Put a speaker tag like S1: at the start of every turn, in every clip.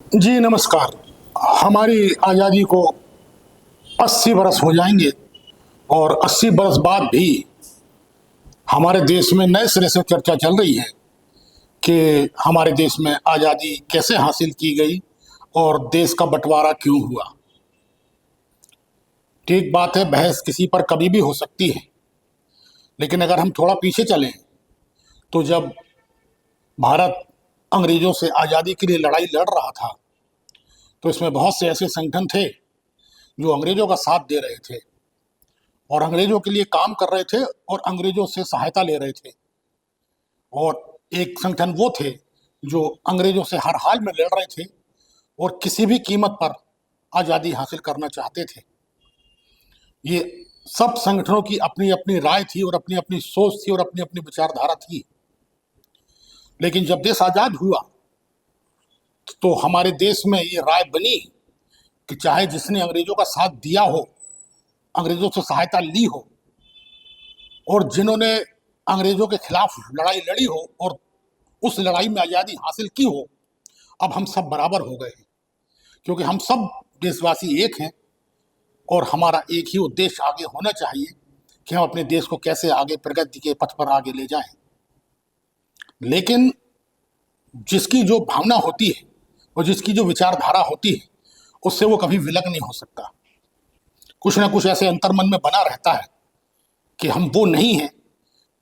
S1: जी नमस्कार। हमारी आज़ादी को 80 बरस हो जाएंगे और 80 बरस बाद भी हमारे देश में नए सिरे से चर्चा चल रही है कि हमारे देश में आज़ादी कैसे हासिल की गई और देश का बंटवारा क्यों हुआ। ठीक बात है, बहस किसी पर कभी भी हो सकती है, लेकिन अगर हम थोड़ा पीछे चलें तो जब भारत अंग्रेजों से आज़ादी के लिए लड़ाई लड़ रहा था तो इसमें बहुत से ऐसे संगठन थे जो अंग्रेजों का साथ दे रहे थे और अंग्रेजों के लिए काम कर रहे थे और अंग्रेजों से सहायता ले रहे थे। और एक संगठन वो थे जो अंग्रेजों से हर हाल में लड़ रहे थे और किसी भी कीमत पर आज़ादी हासिल करना चाहते थे। ये सब संगठनों की अपनी अपनी राय थी और अपनी अपनी सोच थी और अपनी अपनी विचारधारा थी। लेकिन जब देश आज़ाद हुआ तो हमारे देश में ये राय बनी कि चाहे जिसने अंग्रेजों का साथ दिया हो, अंग्रेजों से सहायता ली हो और जिन्होंने अंग्रेजों के खिलाफ लड़ाई लड़ी हो और उस लड़ाई में आज़ादी हासिल की हो, अब हम सब बराबर हो गए हैं, क्योंकि हम सब देशवासी एक हैं और हमारा एक ही उद्देश्य आगे होना चाहिए कि हम अपने देश को कैसे आगे प्रगति के पथ पर आगे ले जाएं। लेकिन जिसकी जो भावना होती है और जिसकी जो विचारधारा होती है उससे वो कभी विलग नहीं हो सकता। कुछ ना कुछ ऐसे अंतर्मन में बना रहता है कि हम वो नहीं हैं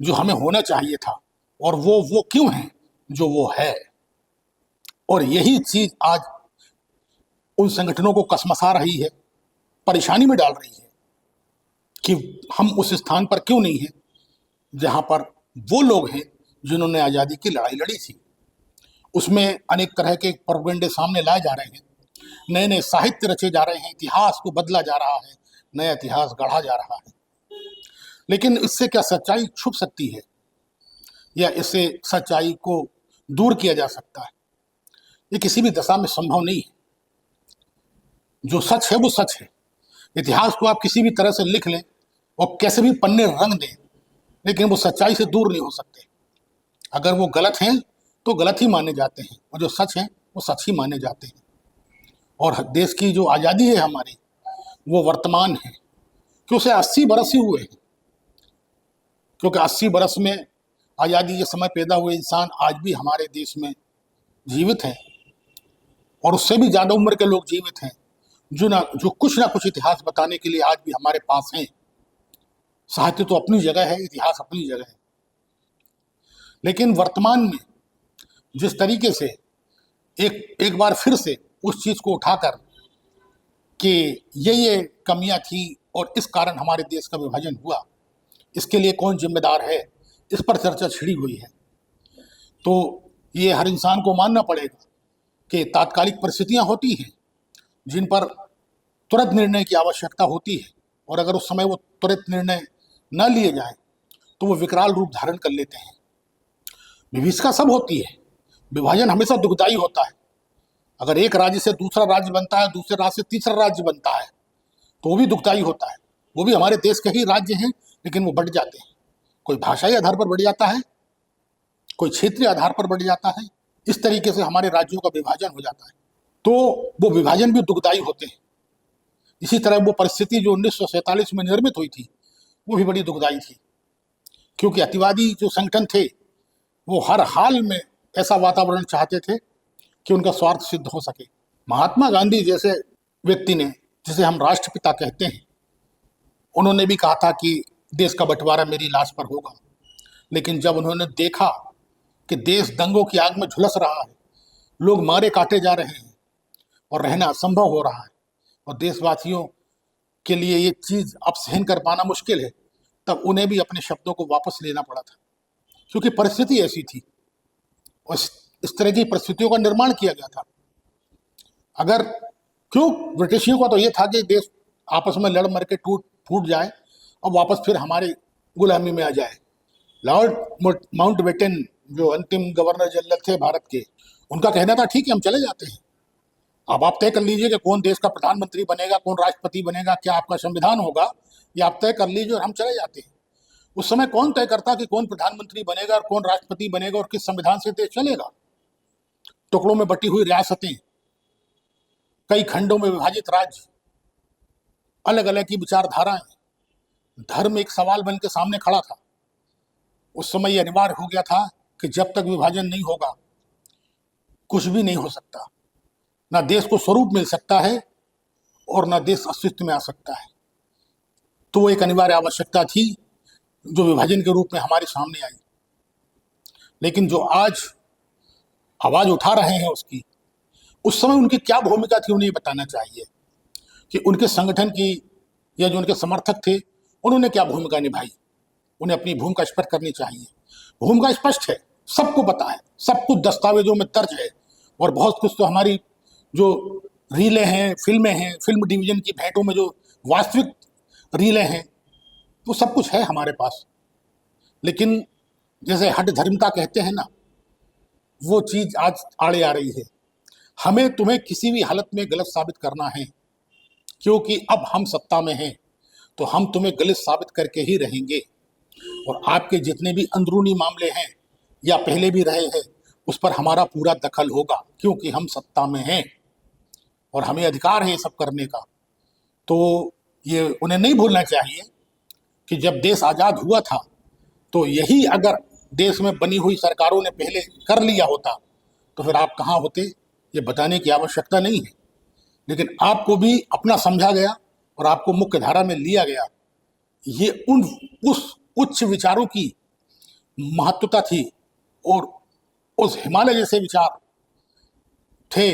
S1: जो हमें होना चाहिए था और वो क्यों है जो वो है। और यही चीज आज उन संगठनों को कसमसा रही है, परेशानी में डाल रही है कि हम उस स्थान पर क्यों नहीं हैं जहां पर वो लोग हैं जिन्होंने आज़ादी की लड़ाई लड़ी थी। उसमें अनेक तरह के प्रोपेगेंडे सामने लाए जा रहे हैं, नए नए साहित्य रचे जा रहे हैं, इतिहास को बदला जा रहा है, नया इतिहास गढ़ा जा रहा है। लेकिन इससे क्या सच्चाई छुप सकती है या इससे सच्चाई को दूर किया जा सकता है? ये किसी भी दशा में संभव नहीं है। जो सच है वो सच है। इतिहास को आप किसी भी तरह से लिख लें और कैसे भी पन्ने रंग दें, लेकिन वो सच्चाई से दूर नहीं हो सकते। अगर वो गलत हैं तो गलत ही माने जाते हैं और जो सच हैं वो सच ही माने जाते हैं। और देश की जो आज़ादी है हमारी, वो वर्तमान है कि उसे 80 बरस ही हुए हैं, क्योंकि 80 बरस में आज़ादी के समय पैदा हुए इंसान आज भी हमारे देश में जीवित हैं और उससे भी ज़्यादा उम्र के लोग जीवित हैं जो कुछ ना कुछ इतिहास बताने के लिए आज भी हमारे पास हैं। साहित्य तो अपनी जगह है, इतिहास अपनी जगह है, लेकिन वर्तमान में जिस तरीके से एक बार फिर से उस चीज़ को उठाकर कि ये कमियां थी और इस कारण हमारे देश का विभाजन हुआ, इसके लिए कौन जिम्मेदार है, इस पर चर्चा छिड़ी हुई है। तो ये हर इंसान को मानना पड़ेगा कि तात्कालिक परिस्थितियां होती हैं जिन पर तुरंत निर्णय की आवश्यकता होती है और अगर उस समय वो त्वरित निर्णय न लिए जाएं तो वो विकराल रूप धारण कर लेते हैं। विभीषिका सब होती है, विभाजन हमेशा दुखदायी होता है। अगर एक राज्य से दूसरा राज्य बनता है, दूसरे राज्य से तीसरा राज्य बनता है, तो वो भी दुखदायी होता है। वो भी हमारे देश के ही राज्य हैं, लेकिन वो बढ़ जाते हैं। कोई भाषाई आधार पर बढ़ जाता है, कोई क्षेत्रीय आधार पर बढ़ जाता है। इस तरीके से हमारे राज्यों का विभाजन हो जाता है, तो वो विभाजन भी दुखदायी होते हैं। इसी तरह वो परिस्थिति जो 1947 में निर्मित हुई थी वो भी बड़ी दुखदायी थी, क्योंकि अतिवादी जो संगठन थे वो हर हाल में ऐसा वातावरण चाहते थे कि उनका स्वार्थ सिद्ध हो सके। महात्मा गांधी जैसे व्यक्ति ने, जिसे हम राष्ट्रपिता कहते हैं, उन्होंने भी कहा था कि देश का बंटवारा मेरी लाश पर होगा। लेकिन जब उन्होंने देखा कि देश दंगों की आग में झुलस रहा है, लोग मारे काटे जा रहे हैं और रहना असंभव हो रहा है और देशवासियों के लिए ये चीज़ अब सहन कर पाना मुश्किल है, तब उन्हें भी अपने शब्दों को वापस लेना पड़ा था, क्योंकि परिस्थिति ऐसी थी और इस तरह की परिस्थितियों का निर्माण किया गया था। अगर क्यों ब्रिटिशियों का तो ये था कि देश आपस में लड़ मर के टूट फूट जाए और वापस फिर हमारे गुलामी में आ जाए। लॉर्ड माउंटबेटन जो अंतिम गवर्नर जनरल थे भारत के, उनका कहना था ठीक है हम चले जाते हैं, अब आप तय कर लीजिए कि कौन देश का प्रधानमंत्री बनेगा, कौन राष्ट्रपति बनेगा, क्या आपका संविधान होगा, ये आप तय कर लीजिए और हम चले जाते हैं। उस समय कौन तय करता कि कौन प्रधानमंत्री बनेगा और कौन राष्ट्रपति बनेगा और किस संविधान से देश चलेगा? टुकड़ों में बटी हुई रियासतें, कई खंडों में विभाजित राज्य, अलग अलग की विचारधाराएं, धर्म एक सवाल बन के सामने खड़ा था। उस समय यह अनिवार्य हो गया था कि जब तक विभाजन नहीं होगा कुछ भी नहीं हो सकता, ना देश को स्वरूप मिल सकता है और ना देश अस्तित्व में आ सकता है। तो वो एक अनिवार्य आवश्यकता थी जो विभाजन के रूप में हमारे सामने आई। लेकिन जो आज आवाज उठा रहे हैं उसकी, उस समय उनकी क्या भूमिका थी उन्हें बताना चाहिए कि उनके संगठन की या जो उनके समर्थक थे उन्होंने क्या भूमिका निभाई। उन्हें अपनी भूमिका स्पष्ट करनी चाहिए। भूमिका स्पष्ट है, सबको पता है, सब कुछ दस्तावेजों में दर्ज है, और बहुत कुछ तो हमारी जो रीलें हैं, फिल्में हैं, फिल्म डिवीजन की भेंटों में जो वास्तविक रीलें हैं, वो सब कुछ है हमारे पास। लेकिन जैसे हठ धर्मता कहते हैं ना, वो चीज आज आड़े आ रही है। हमें तुम्हें किसी भी हालत में गलत साबित करना है, क्योंकि अब हम सत्ता में हैं, तो हम तुम्हें गलत साबित करके ही रहेंगे। और आपके जितने भी अंदरूनी मामले हैं या पहले भी रहे हैं, उस पर हमारा पूरा दखल होगा, क्योंकि हम सत्ता में हैं और हमें अधिकार है ये सब करने का। तो ये उन्हें नहीं भूलना चाहिए कि जब देश आज़ाद हुआ था तो यही अगर देश में बनी हुई सरकारों ने पहले कर लिया होता तो फिर आप कहाँ होते, ये बताने की आवश्यकता नहीं है। लेकिन आपको भी अपना समझा गया और आपको मुख्य धारा में लिया गया। ये उस उच्च विचारों की महत्वता थी और उस हिमालय जैसे विचार थे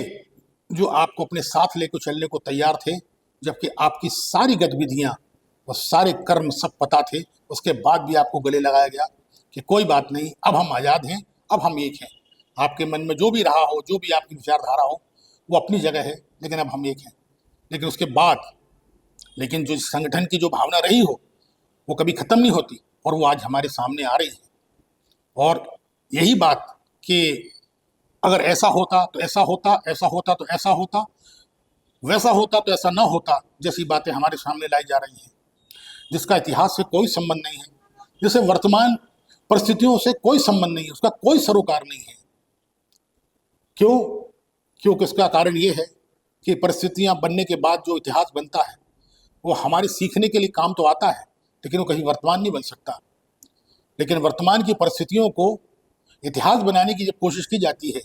S1: जो आपको अपने साथ लेकर चलने को तैयार थे, जबकि आपकी सारी गतिविधियां और सारे कर्म सब पता थे। उसके बाद भी आपको गले लगाया गया कि कोई बात नहीं, अब हम आज़ाद हैं, अब हम एक हैं। आपके मन में जो भी रहा हो, जो भी आपकी विचारधारा हो, वो अपनी जगह है, लेकिन अब हम एक हैं। लेकिन उसके बाद जो संगठन की जो भावना रही हो वो कभी खत्म नहीं होती, और वो आज हमारे सामने आ रही है। और यही बात कि अगर ऐसा होता तो ऐसा होता, ऐसा होता तो ऐसा होता, वैसा होता तो ऐसा ना होता, जैसी बातें हमारे सामने लाई जा रही हैं, जिसका इतिहास से कोई संबंध नहीं है, जिसे वर्तमान परिस्थितियों से कोई संबंध नहीं है, उसका कोई सरोकार नहीं है। क्यों? क्योंकि इसका कारण ये है कि परिस्थितियां बनने के बाद जो इतिहास बनता है वो हमारे सीखने के लिए काम तो आता है, लेकिन वो कहीं वर्तमान नहीं बन सकता। लेकिन वर्तमान की परिस्थितियों को इतिहास बनाने की जब कोशिश की जाती है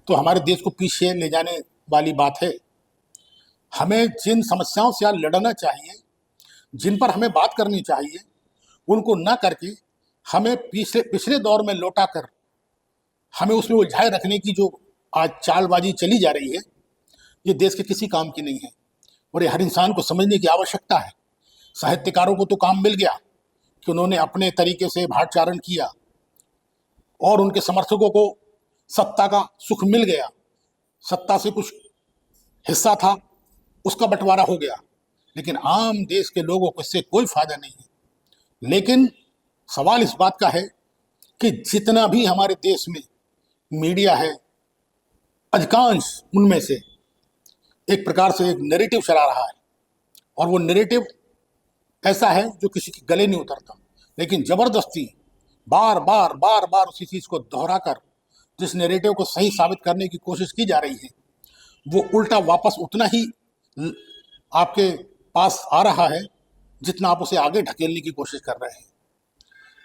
S1: तो हमारे देश को पीछे ले जाने वाली बात है। हमें जिन समस्याओं से आज लड़ना चाहिए, जिन पर हमें बात करनी चाहिए, उनको ना करके हमें पिछले दौर में लौटा कर हमें उसमें उलझाए रखने की जो आज चालबाजी चली जा रही है, ये देश के किसी काम की नहीं है। और ये हर इंसान को समझने की आवश्यकता है। साहित्यकारों को तो काम मिल गया कि उन्होंने अपने तरीके से भाटचारण किया और उनके समर्थकों को सत्ता का सुख मिल गया, सत्ता से कुछ हिस्सा था उसका बंटवारा हो गया, लेकिन आम देश के लोगों को इससे कोई फायदा नहीं है। लेकिन सवाल इस बात का है कि जितना भी हमारे देश में मीडिया है, अधिकांश उनमें से एक प्रकार से एक नैरेटिव चला रहा है, और वो नैरेटिव ऐसा है जो किसी के गले नहीं उतरता, लेकिन जबरदस्ती बार बार बार बार उसी चीज को दोहराकर जिस नैरेटिव को सही साबित करने की कोशिश की जा रही है, वो उल्टा वापस उतना ही आपके पास आ रहा है जितना आप उसे आगे ढकेलने की कोशिश कर रहे हैं।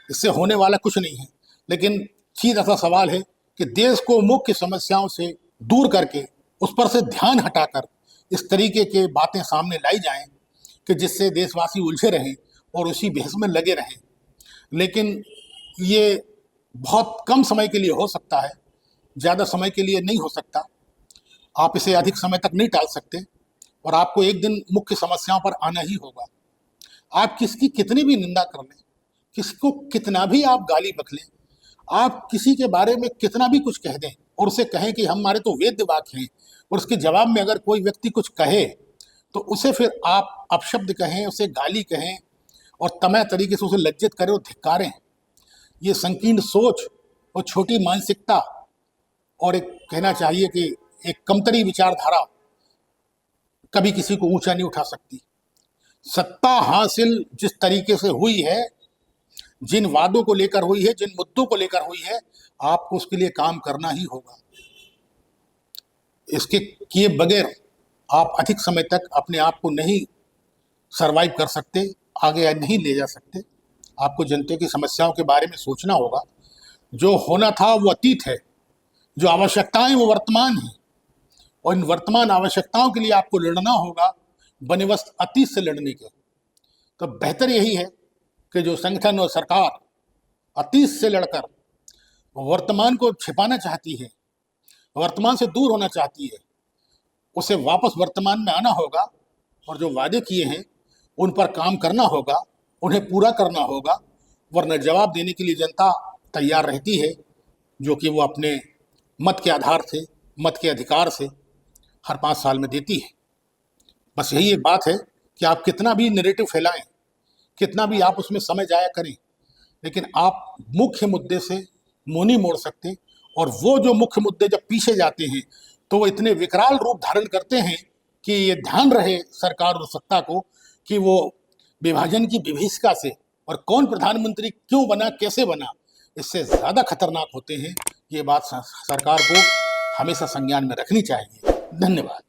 S1: इससे होने वाला कुछ नहीं है। लेकिन चीज ऐसा सवाल है कि देश को मुख्य समस्याओं से दूर करके उस पर से ध्यान हटाकर इस तरीके के बातें सामने लाई जाएं कि जिससे देशवासी उलझे रहें और उसी बहस में लगे रहें। लेकिन ये बहुत कम समय के लिए हो सकता है, ज़्यादा समय के लिए नहीं हो सकता। आप इसे अधिक समय तक नहीं टाल सकते, और आपको एक दिन मुख्य समस्याओं पर आना ही होगा। आप किसकी कितनी भी निंदा कर लें, किसको कितना भी आप गाली बक लें, आप किसी के बारे में कितना भी कुछ कह दें और उसे कहें कि हमारे तो वेद वाक्य हैं, और उसके जवाब में अगर कोई व्यक्ति कुछ कहे तो उसे फिर आप अपशब्द कहें, उसे गाली कहें और तमय तरीके से उसे लज्जित करें और धिक्कारें। ये संकीर्ण सोच और छोटी मानसिकता और एक कहना चाहिए कि एक कमतरी विचारधारा कभी किसी को ऊंचा नहीं उठा सकती। सत्ता हासिल जिस तरीके से हुई है, जिन वादों को लेकर हुई है, जिन मुद्दों को लेकर हुई है, आपको उसके लिए काम करना ही होगा। इसके किए बगैर आप अधिक समय तक अपने आप को नहीं सरवाइव कर सकते, आगे नहीं ले जा सकते। आपको जनता की समस्याओं के बारे में सोचना होगा। जो होना था वो अतीत है, जो आवश्यकताएं वो वर्तमान है, और इन वर्तमान आवश्यकताओं के लिए आपको लड़ना होगा बनिवस्त अतीत से लड़ने के। तो बेहतर यही है कि जो संगठन और सरकार अतीत से लड़कर वर्तमान को छिपाना चाहती है, वर्तमान से दूर होना चाहती है, उसे वापस वर्तमान में आना होगा और जो वादे किए हैं उन पर काम करना होगा, उन्हें पूरा करना होगा, वरना जवाब देने के लिए जनता तैयार रहती है, जो कि वो अपने मत के आधार से, मत के अधिकार से हर 5 साल में देती है। बस यही एक बात है कि आप कितना भी नैरेटिव फैलाएं, कितना भी आप उसमें समय जाया करें, लेकिन आप मुख्य मुद्दे से मुंह नहीं मोड़ सकते। और वो जो मुख्य मुद्दे जब पीछे जाते हैं तो वो इतने विकराल रूप धारण करते हैं कि ये ध्यान रहे सरकार और सत्ता को कि वो विभाजन की विभीषिका से और कौन प्रधानमंत्री क्यों बना, कैसे बना, इससे ज़्यादा खतरनाक होते हैं। ये बात सरकार को हमेशा संज्ञान में रखनी चाहिए। धन्यवाद।